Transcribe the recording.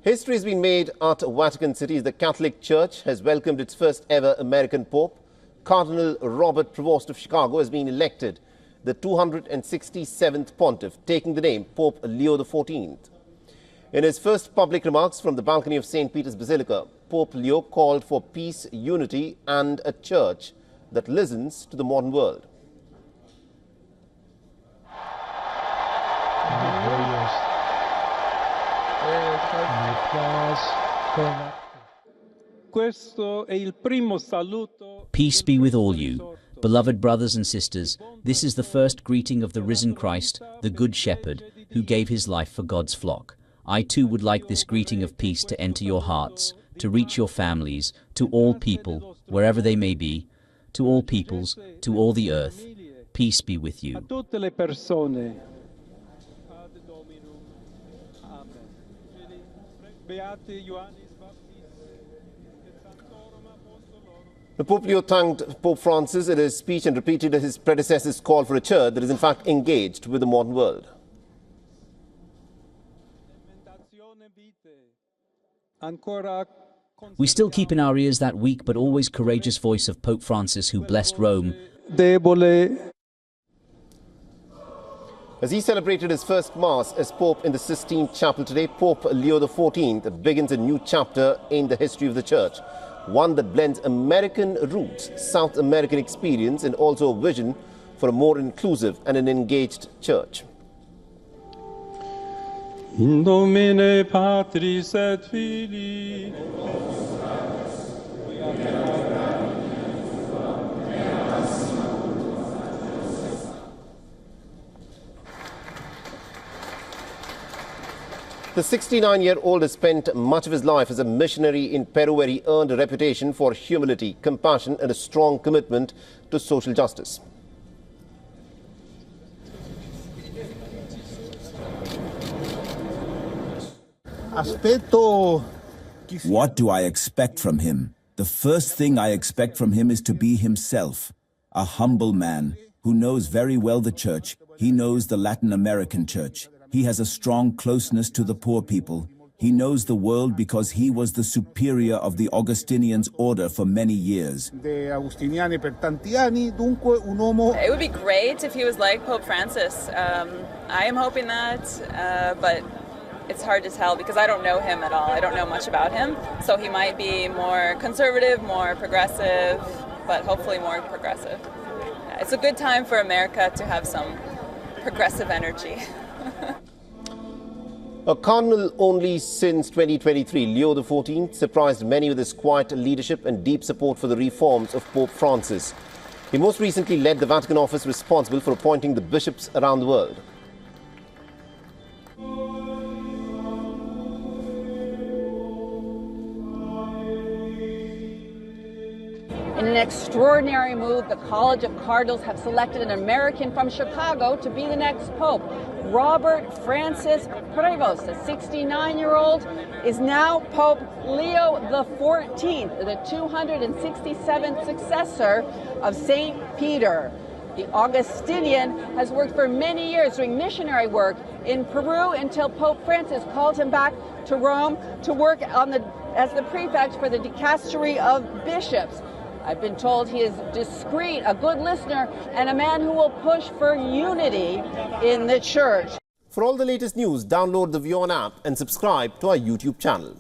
History has been made at Vatican City as the Catholic Church has welcomed its first ever American Pope. Cardinal Robert Prevost of Chicago has been elected the 267th Pontiff, taking the name Pope Leo XIV. In his first public remarks from the balcony of St. Peter's Basilica, Pope Leo called for peace, unity and a church that listens to the modern world. Peace be with all you. Beloved brothers and sisters, this is the first greeting of the risen Christ, the Good Shepherd, who gave his life for God's flock. I too would like this greeting of peace to enter your hearts, to reach your families, to all people, wherever they may be, to all peoples, to all the earth. Peace be with you. The Pope Leo thanked Pope Francis in his speech and repeated his predecessor's call for a church that is in fact engaged with the modern world. We still keep in our ears that weak but always courageous voice of Pope Francis, who blessed Rome. As he celebrated his first Mass as Pope in the Sistine Chapel today, Pope Leo XIV begins a new chapter in the history of the Church, one that blends American roots, South American experience, and also a vision for a more inclusive and an engaged Church. In nomine Patris et Filii. The 69-year-old has spent much of his life as a missionary in Peru, where he earned a reputation for humility, compassion and a strong commitment to social justice. What do I expect from him? The first thing I expect from him is to be himself, a humble man who knows very well the Church. He knows the Latin American Church. He has a strong closeness to the poor people. He knows the world because he was the superior of the Augustinians' order for many years. It would be great if he was like Pope Francis. I am hoping that, but it's hard to tell because I don't know him at all. I don't know much about him. So he might be more conservative, more progressive, but hopefully more progressive. It's a good time for America to have some progressive energy. A cardinal only since 2023, Leo XIV surprised many with his quiet leadership and deep support for the reforms of Pope Francis. He most recently led the Vatican office responsible for appointing the bishops around the world. In an extraordinary move, the College of Cardinals have selected an American from Chicago to be the next pope. Robert Francis Prevost, a 69-year-old, is now Pope Leo XIV, the 267th successor of St. Peter. The Augustinian has worked for many years doing missionary work in Peru until Pope Francis called him back to Rome to work as the prefect for the dicastery of bishops. I've been told he is discreet, a good listener, and a man who will push for unity in the Church. For all the latest news, download the WION app and subscribe to our YouTube channel.